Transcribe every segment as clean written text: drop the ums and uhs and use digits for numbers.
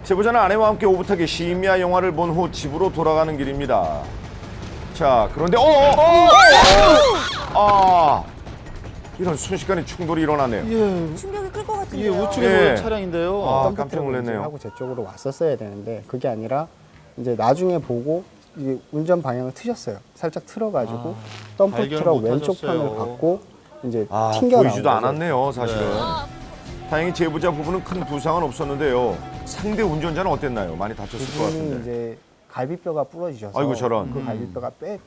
제보자는 아내와 함께 오붓하게 심야 영화를 본 후 집으로 돌아가는 길입니다. 자, 그런데 이런 순식간에 충돌이 일어나네요. 예, 충격이 클 것 이게 같은데요. 우측에서 예. 차량인데요. 아, 깜짝 놀랐네요. 하고 제 쪽으로 왔었어야 되는데 그게 아니라 이제 나중에 보고 이게 운전 방향을 트셨어요. 살짝 틀어가지고 덤프 발견을 트럭 못 왼쪽 하셨어요. 편을 받고 이제 튕겨 나온 보이지도 거죠. 않았네요, 사실은. 다행히 제보자 부부는 큰 부상은 없었는데요. 상대 운전자는 어땠나요? 많이 다쳤을 것 그분이 같은데. 이제 갈비뼈가 부러지셔서 아이고, 저런. 그 갈비뼈가 폐를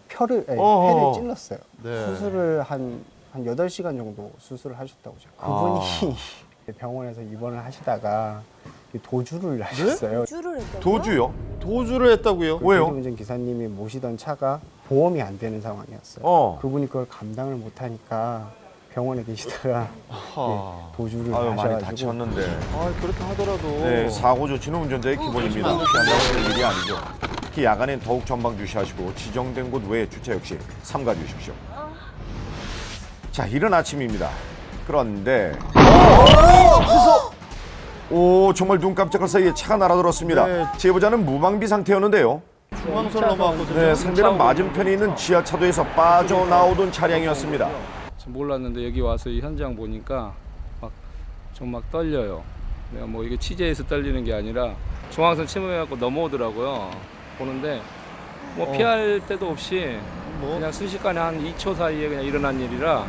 어허. 찔렀어요. 네. 수술을 한 8시간 정도 수술을 하셨다고 그분이 병원에서 입원을 하시다가 도주를 하셨어요. 주를 했다고요? 도주요? 도주를 했다고요? 왜요? 운전 기사님이 모시던 차가 보험이 안 되는 상황이었어요. 그분이 그분이 그걸 감당을 못하니까 병원에 계시다가 아하. 도주를 아유, 많이 하셔가지고 다쳤는데. 아, 그렇다 하더라도. 네, 사고 조치는 운전자의 기본입니다. 피한다고 될 일이 아니죠. 특히 야간엔 더욱 전방 주시하시고 지정된 곳 외에 주차 역시 삼가 주십시오. 자, 이른 아침입니다. 그런데 오, 정말 눈 깜짝할 사이에 차가 날아들었습니다. 네. 제보자는 무방비 상태였는데요. 중앙선 넘어왔거든요. 네, 상대는 맞은편에 있는 지하차도에서 빠져나오던 차량이었습니다. 전 몰랐는데 여기 와서 이 현장 보니까 막 떨려요. 내가 뭐 이게 취재해서 떨리는 게 아니라 중앙선 침범해갖고 넘어오더라고요. 보는데 뭐 피할 데도 없이 뭐? 그냥 순식간에 한 2초 사이에 그냥 일어난 일이라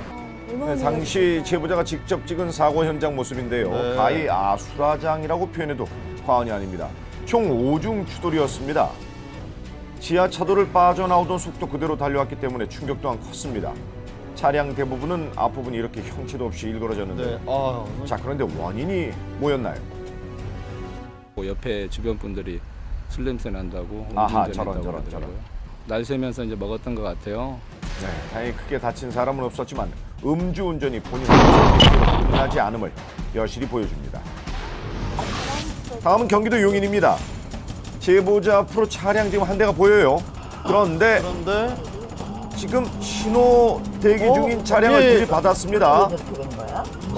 네, 당시 제보자가 직접 찍은 사고 현장 모습인데요. 네. 가히 아수라장이라고 표현해도 과언이 아닙니다. 총 5중 추돌이었습니다. 지하차도를 빠져나오던 속도 그대로 달려왔기 때문에 충격 또한 컸습니다. 차량 대부분은 앞부분이 이렇게 형체도 없이 일그러졌는데 네. 아, 자, 그런데 원인이 뭐였나요? 뭐 옆에 주변 분들이 술 냄새 난다고 아하, 음주운전했다고 저런. 그러더라고요. 날 새면서 이제 먹었던 것 같아요. 네, 다행히 크게 다친 사람은 없었지만 음주운전이 본인의 책임으로 끝나지 않음을 여실히 보여줍니다. 다음은 경기도 용인입니다. 제보자 앞으로 차량 지금 한 대가 보여요. 그런데 지금 신호 대기 중인 차량을 예. 들이받았습니다.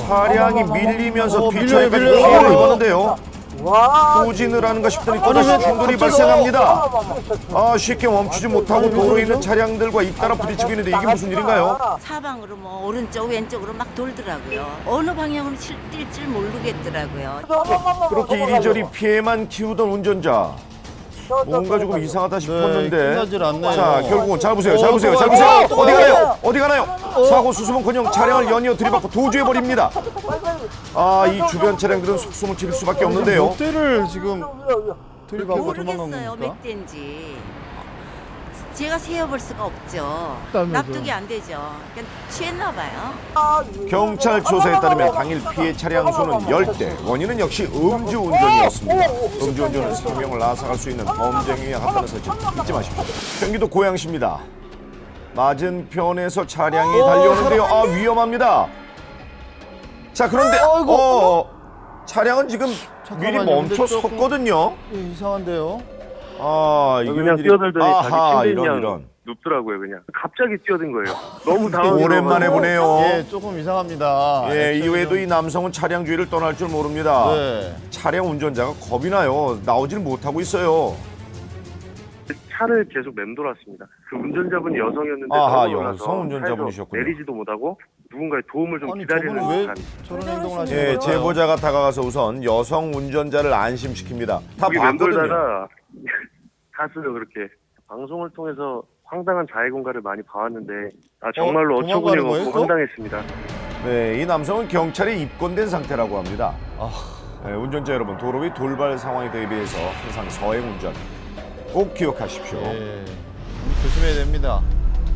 차량이 밀리면서 밀려요, 뒷차량까지 밀려요. 피해를 입었는데요. 와. 후진을 하는가 싶더니 아니, 또다시 왜 충돌이 갑자기 발생합니다. 쉽게 멈추지 못하고 왜 도로에 그러죠? 있는 차량들과 잇따라 부딪히고 있는데 이게 무슨 일인가요? 사방으로 뭐 오른쪽 왼쪽으로 막 돌더라고요. 어느 방향으로 뛸줄 모르겠더라고요. 그렇게 이리저리 피해만 키우던 운전자. 뭔가 조금 이상하다 싶었는데. 끝나질 않네요. 자, 결국은 잘 보세요. 잘 어, 보세요. 또 잘 와요. 보세요. 또 어디 와요. 가나요? 어디 가나요? 사고 수습은커녕 차량을 연이어 들이받고 도주해버립니다. 이 주변 차량들은 속수무을 칠 수밖에 없는데요. 몇 대를 지금 들이받고 도망간 모르겠어요. 겁니까? 몇 대인지. 제가 세어볼 수가 없죠. 그다음에도. 납득이 안 되죠. 그냥 취했나 봐요. 경찰 조사에 따르면 당일 피해 차량 수는 10대, 원인은 역시 음주운전이었습니다. 음주운전은 3명을 앗아갈 수 있는 범죄 행위에 한다는 사실 잊지 마십시오. 경기도 고양시입니다. 맞은편에서 차량이 달려오는데요. 위험합니다. 자, 그런데 차량은 지금 미리 잠깐만요. 멈춰 근데 조금- 섰거든요. 예, 이상한데요. 이게 그냥 웬일이- 뛰어들더니 아하, 자기 침대 이런. 그냥 눕더라고요. 그냥 갑자기 뛰어든 거예요. 너무 당황해서. 오랜만에 보네요. 예, 조금 이상합니다. 예, 액션이 이외에도 좀- 이 남성은 차량 주위를 떠날 줄 모릅니다. 네. 차량 운전자가 겁이 나요. 나오질 못하고 있어요. 차를 계속 맴돌았습니다. 그 운전자분이 여성이었는데 아하, 너무 놀라서 여성 운전자분이셨군요. 차에서 내리지도 못하고 누군가의 도움을 좀 아니, 기다리는 저분은 왜 듯한 저런 행동을 하시는 예, 거예요? 제보자가 다가가서 우선 여성 운전자를 안심시킵니다. 다 거기 봤거든요. 맴돌다가 갔어요. 그렇게 방송을 통해서 황당한 자해공갈을 많이 봐왔는데 정말로 어처구니 도망가는 거예요, 없고 또? 황당했습니다. 네, 이 남성은 경찰에 입건된 상태라고 합니다. 아. 네, 운전자 여러분, 도로 위 돌발 상황에 대비해서 항상 서행 운전 꼭 기억하십시오. 예, 조심해야 됩니다.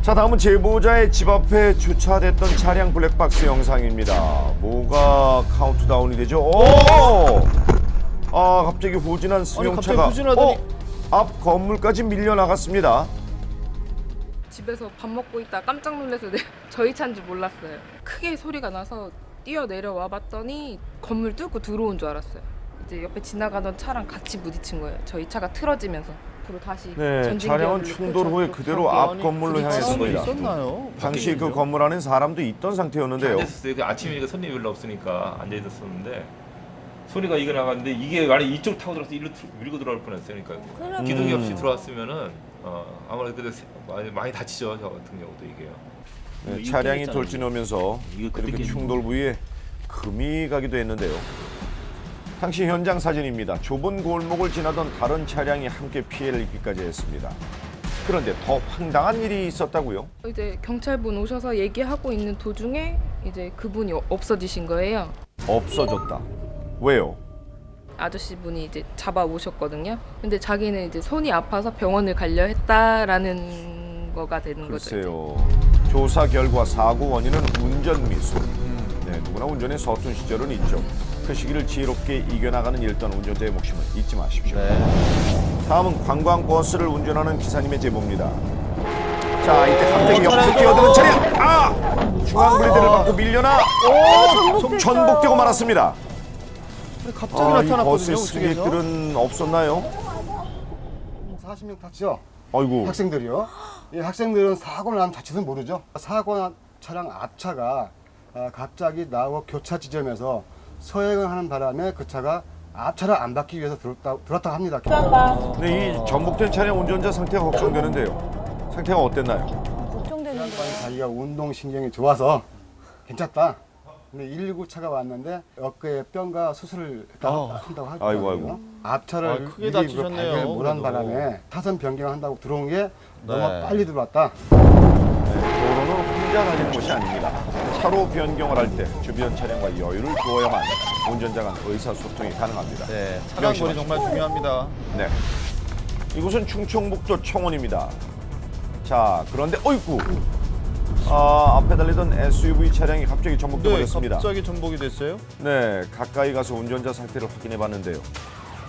자, 다음은 제보자의 집 앞에 주차됐던 차량 블랙박스 영상입니다. 뭐가 카운트다운이 되죠? 갑자기 후진한 승용차가 갑자기 후진하더니- 앞 건물까지 밀려나갔습니다. 집에서 밥 먹고 있다 깜짝 놀라서 저희 차인 줄 몰랐어요. 크게 소리가 나서 뛰어 내려와 봤더니 건물 뚫고 들어온 줄 알았어요. 이제 옆에 지나가던 차랑 같이 부딪힌 거예요. 저희 차가 틀어지면서 앞으로 다시 네, 전진기어를 차량은 충돌 후에 펼쳐서 그대로 벽에 앞 건물로 사람이 향했습니다. 있었나요? 당시 그 건물 안에 사람도 있던 상태였는데요. 앉아있었어요. 그 아침이니까 손님이 별로 없으니까 앉아 있었었는데 소리가 이게 나갔는데 이게 만약 이쪽 타고 들어서 일로 밀고 들어갈 뻔했어요. 그러니까 기둥이 없이 들어왔으면은 아무래도 많이 다치죠. 저 같은 경우도 이게요. 네, 차량이 돌진하면서 이렇게 충돌 부위에 금이 가기도 했는데요. 당시 현장 사진입니다. 좁은 골목을 지나던 다른 차량이 함께 피해를 입기까지 했습니다. 그런데 더 황당한 일이 있었다고요? 이제 경찰분 오셔서 얘기하고 있는 도중에 이제 그분이 없어지신 거예요. 없어졌다. 왜요? 아저씨 분이 이제 잡아 오셨거든요. 근데 자기는 이제 손이 아파서 병원을 가려 했다라는 거가 되는 거죠. 글쎄요. 조사 결과 사고 원인은 운전 미수. 네, 누구나 운전에 서툰 시절은 있죠. 그 시기를 지혜롭게 이겨나가는 일단 운전자의 목숨을 잊지 마십시오. 다음은 관광버스를 운전하는 기사님의 제보입니다. 자, 이때 갑자기 옆에서 뛰어드는 차량! 중앙분리대를 받고 밀려나 전복되고 말았습니다. 갑자기 이 나타났거든요. 버스의 우측에서. 승객들은 없었나요? 40명 탔죠. 아이고. 학생들이요. 이 학생들은 사고를 난 자체도 모르죠. 사고 난 차량 앞차가 갑자기 나와 교차 지점에서 서행을 하는 바람에 그 차가 앞차를 안 받기 위해서 들었다고 합니다. 근데 이 전복된 차량 운전자 상태가 걱정되는데요. 상태가 어땠나요? 걱정되는데. 자기가 운동신경이 좋아서 괜찮다. 근데 119 차가 왔는데 어깨에 뼈가 수술을 한다고 하더라고요. 아이고. 앞차를 크게 다치셨네요, 발견을 못한 그래도. 바람에 타선 변경한다고 들어온 게 너무 빨리 들어왔다. 도로는 혼자 달리는 것이 아닙니다. 차로 변경을 할 때 주변 차량과 여유를 두어야만 운전자 간 의사소통이 가능합니다. 네, 차량 거리 정말 중요합니다. 네. 이곳은 충청북도 청원입니다. 자, 그런데 어이구. 앞에 달리던 SUV 차량이 갑자기 전복돼 버렸습니다. 갑자기 전복이 됐어요? 네, 가까이 가서 운전자 상태를 확인해 봤는데요.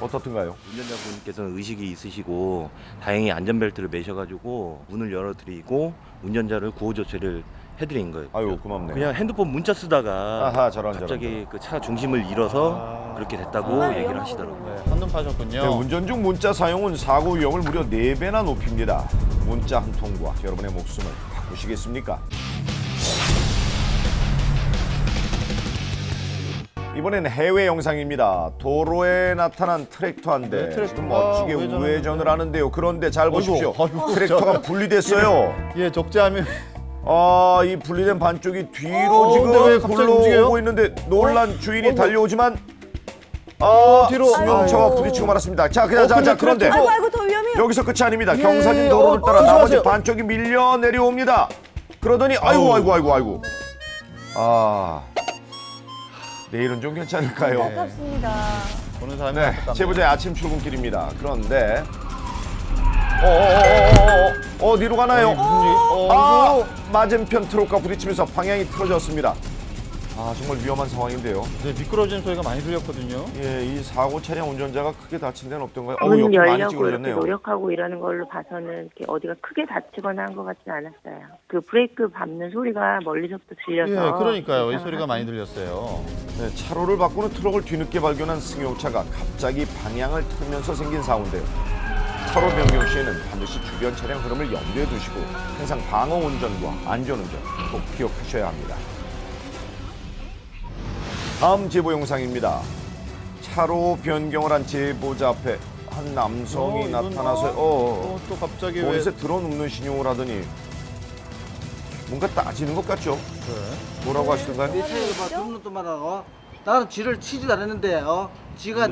어떻든가요? 운전자분께서는 의식이 있으시고 다행히 안전벨트를 매셔가지고 문을 열어드리고 운전자를 구호 조치를 해드린 거예요. 아유, 고맙네요. 그냥 핸드폰 문자 쓰다가 아하, 저런. 갑자기 그 차 중심을 잃어서 그렇게 됐다고 얘기를 하시더라고요. 네, 한눈 파셨군요. 네, 운전 중 문자 사용은 사고 위험을 무려 4배나 높입니다. 문자 한 통과 여러분의 목숨을 바꾸시겠습니까? 이번엔 해외 영상입니다. 도로에 나타난 트랙터 한 대. 네, 트랙터. 좀 멋지게 우회전을 우회전을 하는데요. 그런데 잘 보십시오. 아이고, 트랙터가 분리됐어요. 예, 적재하면 이 분리된 반쪽이 뒤로 근데 왜 지금 갑자기 움직여요? 굴러오고 있는데 놀란 주인이 달려오지만 뒤로. 승용차와 아이고. 부딪히고 말았습니다. 자, 그런데 아이고 더 위험해요. 여기서 끝이 아닙니다. 예, 경사진 도로를 따라 조심하세요. 나머지 반쪽이 밀려 내려옵니다. 그러더니 아이고. 내일은 좀 괜찮을까요? 아깝습니다. 보는 사람이 네, 안타깝네요. 제보자의 아침 출근길입니다. 그런데 어디로 가나요? 맞은편 트럭과 부딪히면서 방향이 틀어졌습니다. 정말 위험한 상황인데요. 네, 미끄러지는 소리가 많이 들렸거든요. 예, 이 사고 차량 운전자가 크게 다친 데는 없던가요? 문 옆에 많이 열려고 이렇게 찌그러졌네요. 노력하고 이러는 걸로 봐서는 이렇게 어디가 크게 다치거나 한 것 같지는 않았어요. 그 브레이크 밟는 소리가 멀리서부터 들려서. 예, 그러니까요. 이 소리가 많이 들렸어요. 네, 차로를 바꾸는 트럭을 뒤늦게 발견한 승용차가 갑자기 방향을 틀면서 생긴 사고인데요. 차로 변경 시에는 반드시 주변 차량 흐름을 염두에 두시고 항상 방어 운전과 안전 운전 꼭 기억하셔야 합니다. 다음 제보 영상입니다. 차로 변경을 한 제보자 앞에 한 남성이 이건 나타나서 또 갑자기 왜? 머릿에 드러눕는 신용을 하더니 뭔가 따지는 것 같죠? 네. 뭐라고 하시던가요? 내 차에 막 들어오는 동안 나는 쥐를 치지도 않았는데 쥐가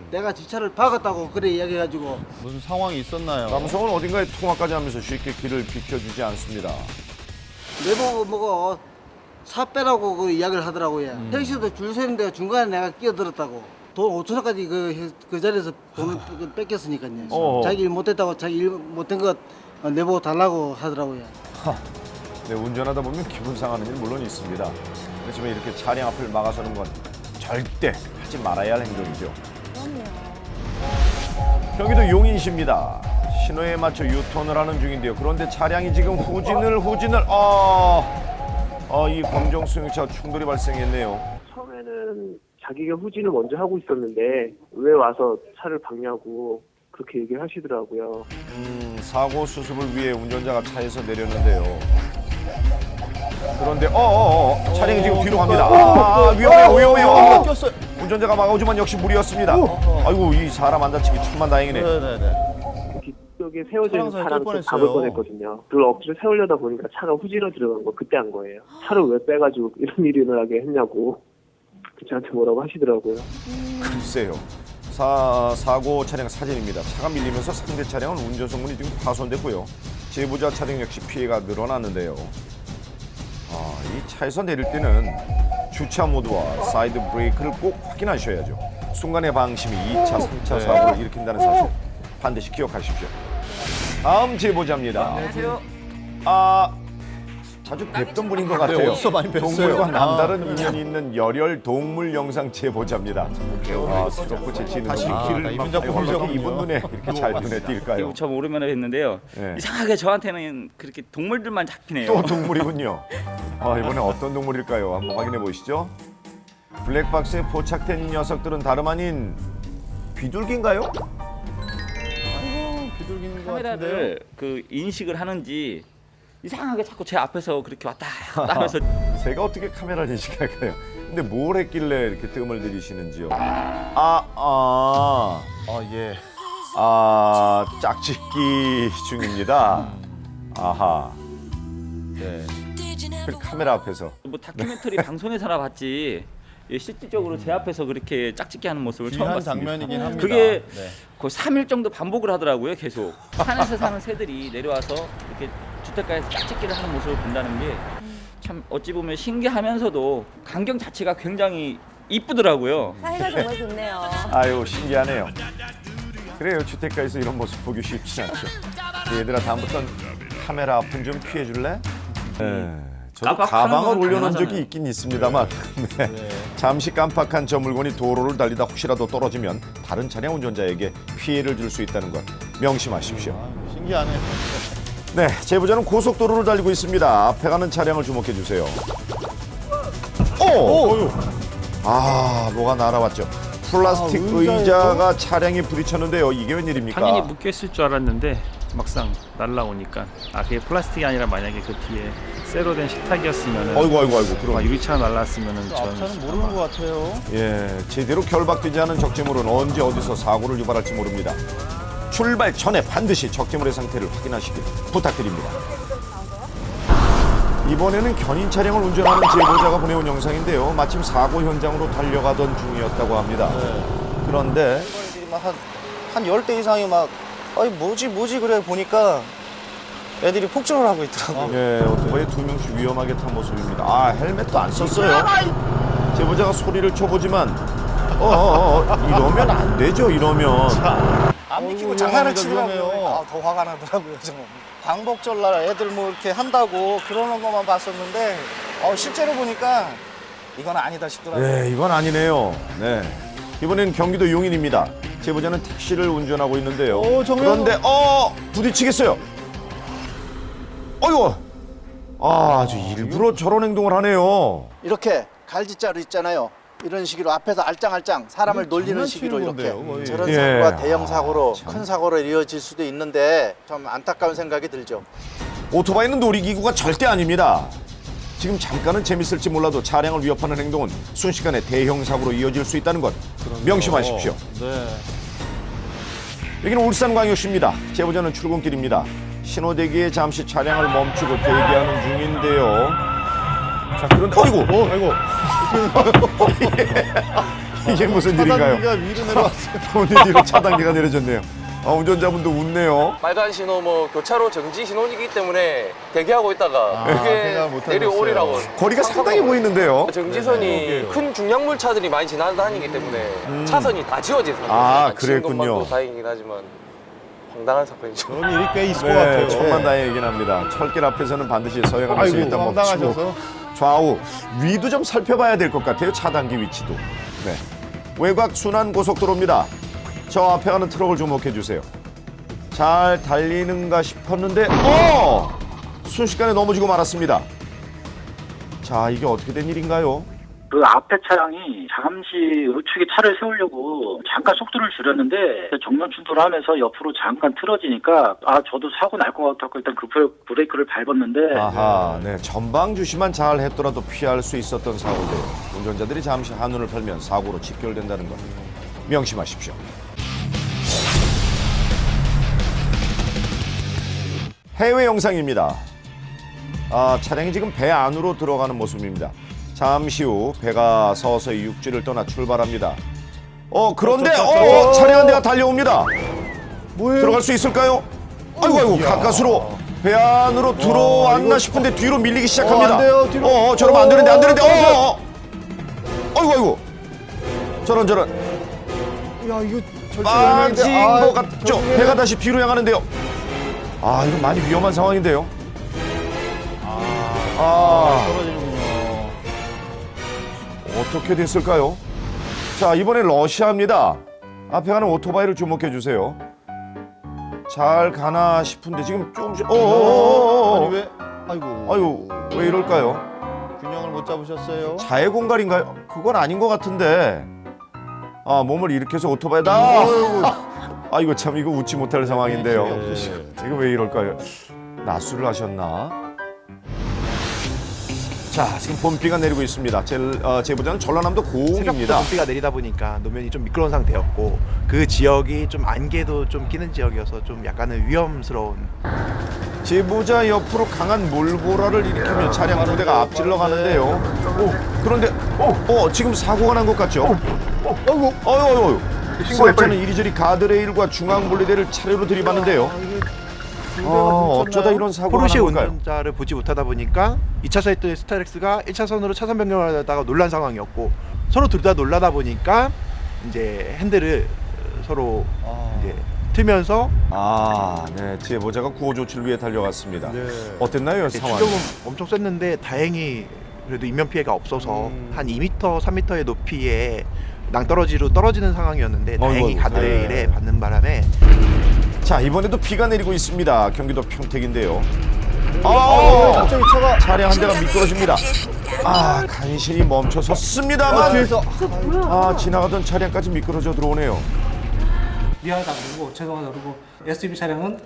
내가 지 차를 박았다고 그래 이야기해가지고 무슨 상황이 있었나요? 남성은 어딘가에 통화까지 하면서 쉽게 길을 비켜주지 않습니다. 내보고 뭐고 차 빼라고 그 이야기를 하더라고요. 택시도 줄 서는데 중간에 내가 끼어들었다고. 돈 5천 원까지 그 자리에서 돈을 뺏겼으니까요. 자기 일 못했다고 자기 일 못한 것 내보고 달라고 하더라고요. 네, 운전하다 보면 기분 상하는 일 물론 있습니다. 그렇지만 이렇게 차량 앞을 막아서는 건 절대 하지 말아야 할 행동이죠. 경기도 용인시입니다. 신호에 맞춰 유턴을 하는 중인데요. 그런데 차량이 지금 후진을 이 검정 승용차와 충돌이 발생했네요. 처음에는 자기가 후진을 먼저 하고 있었는데 왜 와서 차를 박냐고 그렇게 얘기를 하시더라고요. 사고 수습을 위해 운전자가 차에서 내렸는데요. 그런데 차량이 지금 뒤로 갑니다. 위험해요. 꼈어요. 운전자가 막아오지만 역시 무리였습니다. 아이고 이 사람 안 다치기 천만다행이네. 네네네. 뒤쪽에 세워져 있는 차량사에 차랑 뜰 잡을 뻔했어요. 뻔했거든요. 그걸 억지로 세우려다 보니까 차가 후지러 들어간 거 그때 한 거예요. 차를 왜 빼가지고 이런 일이 일어나게 했냐고 저한테 뭐라고 하시더라고요. 글쎄요. 사고 차량 사진입니다. 차가 밀리면서 상대 차량은 운전석문이 지금 파손됐고요. 제보자 차량 역시 피해가 늘어났는데요. 이 차에서 내릴 때는 주차 모드와 사이드 브레이크를 꼭 확인하셔야죠. 순간의 방심이 2차, 3차 사고를 일으킨다는 사실 반드시 기억하십시오. 다음 제보자입니다. 안녕하세요. 자주 뵙던 분인 것 네, 같아요. 어디서 많이 뵀어요. 동물과 남다른 인연이 있는 열혈 동물 영상 제보자입니다. 새롭고 재치 있는 다시 길을 이분 작품이죠. 이분 눈에 이렇게 잘 눈에 띌까요? 저 오랜만에 뵀는데요. 네. 이상하게 저한테는 그렇게 동물들만 잡히네요. 또 동물이군요. 이번에 어떤 동물일까요? 한번 확인해 보시죠. 블랙박스에 포착된 녀석들은 다름 아닌 비둘기인가요? 아이고 비둘기인 것 같은데요. 카메라를 그 인식을 하는지 이상하게 자꾸 제 앞에서 그렇게 왔다 갔다 하면서 제가 어떻게 카메라를 인식할까요? 근데 뭘 했길래 이렇게 뜸을 들이시는지요? 예. 짝짓기 중입니다. 아하. 네. 그 카메라 앞에서. 뭐 다큐멘터리 방송에서나 봤지 예, 실질적으로 제 앞에서 그렇게 짝짓기 하는 모습을 처음 귀한 봤습니다. 장면이긴 합니다. 그게 네. 거의 3일 정도 반복을 하더라고요. 계속 산에서 사는 새들이 내려와서 이렇게 주택가에서 짝짓기를 하는 모습을 본다는 게 참 어찌 보면 신기하면서도 광경 자체가 굉장히 이쁘더라고요. 사이가 정말 좋네요. 아유 신기하네요. 그래요, 주택가에서 이런 모습 보기 쉽지 않죠. 얘들아 다음부터는 카메라 앞은 좀 피해 줄래? 저도 깜빡하는 가방을 건 올려놓은 당연하잖아요. 적이 있긴 있습니다만 네. 잠시 깜빡한 저 물건이 도로를 달리다 혹시라도 떨어지면 다른 차량 운전자에게 피해를 줄 수 있다는 것 명심하십시오. 신기하네요. 네, 제보자는 고속도로를 달리고 있습니다. 앞에 가는 차량을 주목해 주세요. 뭐가 날아왔죠. 플라스틱 의자가 차량에 부딪혔는데요. 이게 웬일입니까? 당연히 묶여있을 줄 알았는데 막상 날라오니까 그게 플라스틱이 아니라 만약에 그 뒤에 쇠로 된 식탁이었으면 아이고 그럼 유리차가 날랐으면 앞차는 모르는 것 같아요. 예, 제대로 결박되지 않은 적재물은 언제 어디서 사고를 유발할지 모릅니다. 출발 전에 반드시 적재물의 상태를 확인하시길 부탁드립니다. 이번에는 견인 차량을 운전하는 제보자가 보내온 영상인데요. 마침 사고 현장으로 달려가던 중이었다고 합니다. 그런데 한 10대 이상이 막 뭐지 그래 보니까 애들이 폭주를 하고 있더라고요. 예, 오토바이 2명씩 위험하게 탄 모습입니다. 헬멧도 안 썼어요. 제보자가 소리를 쳐보지만 이러면 안 되죠. 이러면 안 믿기고 장난을 치더라고요. 더 화가 나더라고요. 정말. 광복절날 애들 뭐 이렇게 한다고 그러는 것만 봤었는데 실제로 보니까 이건 아니다 싶더라고요. 네, 이건 아니네요. 네, 이번엔 경기도 용인입니다. 제보자는 택시를 운전하고 있는데요. 그런데 부딪히겠어요. 어이구, 아주 일부러 저런 행동을 하네요. 이렇게 갈지자루 있잖아요. 이런 식으로 앞에서 알짱알짱 사람을 놀리는 식으로 이렇게 저런 사고가 대형 사고로 큰 사고로 이어질 수도 있는데 좀 안타까운 생각이 들죠. 오토바이는 놀이기구가 절대 아닙니다. 지금 잠깐은 재밌을지 몰라도 차량을 위협하는 행동은 순식간에 대형 사고로 이어질 수 있다는 것 명심하십시오. 네. 여기는 울산광역시입니다. 제보자는 출근길입니다. 신호대기에 잠시 차량을 멈추고 대기하는 중인데요. 자, 그런데 아이고. 이게 무슨 일인가요? 차단기가 위로 내려왔어요. 본인 뒤로 차단기가 내려졌네요. 운전자분도 웃네요. 빨간 신호 교차로 정지 신호이기 때문에 대기하고 있다가 그게 내려오리라고. 거리가 상당히 보이는데요. 정지선이 큰 중량물 차들이 많이 지나다니기 때문에 차선이 다 지워진 상태입니다. 그랬군요. 다행이긴 하지만 황당한 사건이죠. 그런 일이 꽤 있을 것 같아요. 천만다행이긴 합니다. 철길 앞에서는 반드시 서행하면서 일단 멈추고 좌우 위도 좀 살펴봐야 될 것 같아요. 차단기 위치도. 네, 외곽 순환 고속도로입니다. 저 앞에 가는 트럭을 주목해 주세요. 잘 달리는가 싶었는데 순식간에 넘어지고 말았습니다. 자, 이게 어떻게 된 일인가요? 그 앞에 차량이 잠시 우측에 차를 세우려고 잠깐 속도를 줄였는데 정면 충돌을 하면서 옆으로 잠깐 틀어지니까 저도 사고 날 것 같았고 일단 그 브레이크를 밟았는데 아하, 네. 전방 주시만 잘 했더라도 피할 수 있었던 사고인데요. 운전자들이 잠시 한눈을 팔면 사고로 직결된다는 것 명심하십시오. 해외 영상입니다. 차량이 지금 배 안으로 들어가는 모습입니다. 잠시 후 배가 서서히 육지를 떠나 출발합니다. 그런데 차량 한 대가 달려옵니다. 뭐예요? 들어갈 수 있을까요? 아이고 가까스로 배 안으로 들어왔나 싶은데 뒤로 밀리기 시작합니다. 안 돼요, 뒤로. 저러면 안 되는데 아이고 저런 야, 이거 빠진 것 같죠? 배가 다시 뒤로 향하는데요. 이거 많이 위험한 상황인데요. 떨어지는군요. 어떻게 됐을까요? 자, 이번엔 러시아입니다. 앞에 가는 오토바이를 주목해 주세요. 잘 가나 싶은데 지금 조금씩 아니 왜? 아이고. 아유, 왜 이럴까요? 균형을 못 잡으셨어요? 자해 공갈인가요? 그건 아닌 것 같은데. 몸을 일으켜서 오토바이다. 이거 참 이거 웃지 못할 상황인데요. 이거 왜 이럴까요? 낯술을 하셨나? 자, 지금 봄비가 내리고 있습니다. 제보자는 전라남도 고흥입니다. 새벽부터 봄비가 내리다 보니까 노면이 좀 미끄러운 상태였고 그 지역이 좀 안개도 좀 끼는 지역이어서 좀 약간은 위험스러운. 제보자 옆으로 강한 물보라를 일으키며 차량 두 대가 앞질러 가는데요. 그런데 지금 사고가 난 것 같죠? 아이고. 승차는 이리저리 가드레일과 중앙분리대를 차례로 들이받는데요. 어쩌다 이런 사고가 포르쉐 난 걸까요? 운전자를 보지 못하다 보니까 2차선에 있던 스타렉스가 1차선으로 차선 변경을 하다가 놀란 상황이었고 서로 둘 다 놀라다 보니까 이제 핸들을 서로 이제 틀면서 네, 제보자가 구호 조치를 위해 달려갔습니다. 어땠나요, 상황? 추적은 엄청 셌는데 다행히 그래도 인명 피해가 없어서 한 2m, 3m의 높이에 낭떠러지로 떨어지는 상황이었는데 다행히 가드레일에 받는 바람에. 자, 이번에도 비가 내리고 있습니다. 경기도 평택인데요. 갑자기 차가 차량 한 대가 미끄러집니다. 간신히 멈춰 섰습니다만 뒤에서 지나가던 차량까지 미끄러져 들어오네요. 미안하다고 그러고 죄송하다고 그러고 SUV 차량은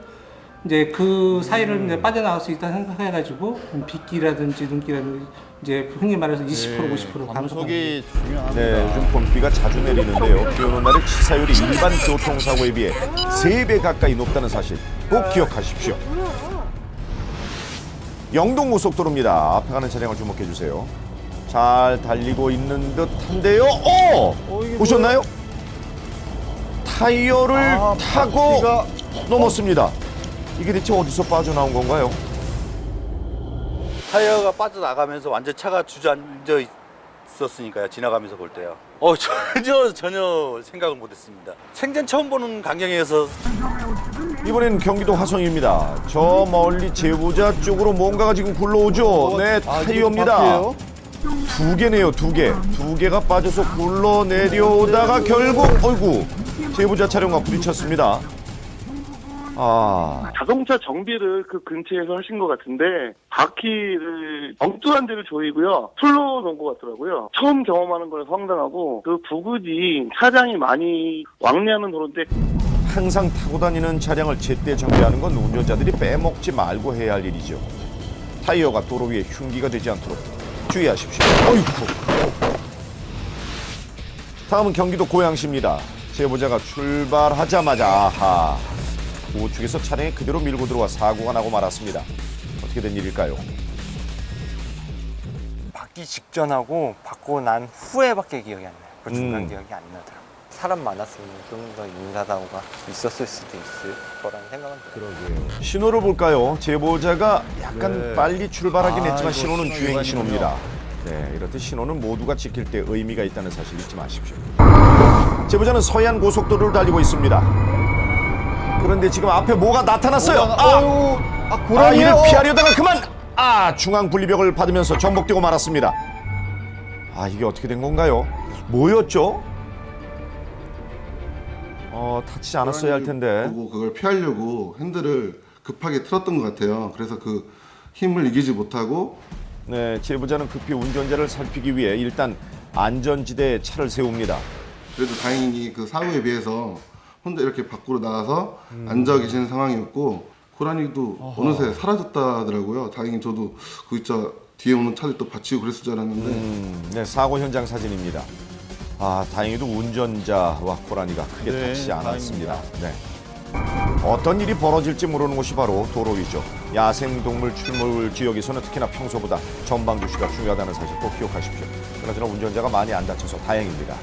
이제 그 사이를 이제 빠져나갈 수 있다 생각해가지고 빗길이라든지 눈길이라든지 이제 흔히 말해서 20% 50% 감속이 중요합니다. 네, 요즘 봄비가 자주 내리는데요. 비 오는 날의 치사율이 일반 교통사고에 비해 3배 가까이 높다는 사실 꼭 기억하십시오. 영동고속도로입니다. 앞에 가는 차량을 주목해 주세요. 잘 달리고 있는 듯한데요. 보셨나요? 타이어를 타고 넘었습니다. 이게 대체 어디서 빠져나온 건가요? 타이어가 빠져나가면서 완전 차가 주저앉아 있었으니까요. 지나가면서 볼 때요. 전혀 생각을 못했습니다. 생전 처음 보는 광경이어서. 이번엔 경기도 화성입니다. 저 멀리 제보자 쪽으로 뭔가가 지금 굴러오죠. 네, 타이어입니다. 두 개네요, 두 개. 두 개가 빠져서 굴러 내려오다가 결국 제보자 차량과 부딪혔습니다. 자동차 정비를 그 근처에서 하신 것 같은데 바퀴를 엉뚱한 데를 조이고요. 풀로 놓은 것 같더라고요. 처음 경험하는 거라서 황당하고 그 부근이 차량이 많이 왕래하는 도로인데 항상 타고 다니는 차량을 제때 정비하는 건 운전자들이 빼먹지 말고 해야 할 일이죠. 타이어가 도로 위에 흉기가 되지 않도록 주의하십시오. 다음은 경기도 고양시입니다. 제보자가 출발하자마자 우측에서 차량이 그대로 밀고 들어와 사고가 나고 말았습니다. 어떻게 된 일일까요? 받기 직전하고 받고 난 후에밖에 기억이 안 나요. 그 중간 기억이 안 나더라고요. 사람 많았으면 좀 더 인사사고가 있었을 수도 있을 거라는 생각은 들어요. 신호를 볼까요? 제보자가 약간 빨리 출발하긴 했지만 신호는 주행 신호입니다. 네, 이렇듯 신호는 모두가 지킬 때 의미가 있다는 사실 잊지 마십시오. 제보자는 서해안 고속도로를 달리고 있습니다. 그런데 지금 앞에 뭐가 나타났어요. 이를 피하려다가 그만. 중앙 분리벽을 받으면서 전복되고 말았습니다. 이게 어떻게 된 건가요? 뭐였죠? 다치지 않았어야 할 텐데. 보고 그걸 피하려고 핸들을 급하게 틀었던 것 같아요. 그래서 그 힘을 이기지 못하고. 네, 제보자는 급히 운전자를 살피기 위해 일단 안전지대에 차를 세웁니다. 그래도 다행히 그 사고에 비해서 혼자 이렇게 밖으로 나가서 앉아 계시는 상황이었고 고라니도 어느새 사라졌다 하더라고요. 다행히 저도 그 의자 뒤에 오는 차를 또 받치고 그랬을 줄 알았는데 네, 사고 현장 사진입니다. 다행히도 운전자와 고라니가 크게 네, 다치지 않았습니다. 네. 어떤 일이 벌어질지 모르는 곳이 바로 도로 위죠. 야생동물 출몰 지역에서는 특히나 평소보다 전방 주시가 중요하다는 사실 꼭 기억하십시오. 그나저나 운전자가 많이 안 다쳐서 다행입니다.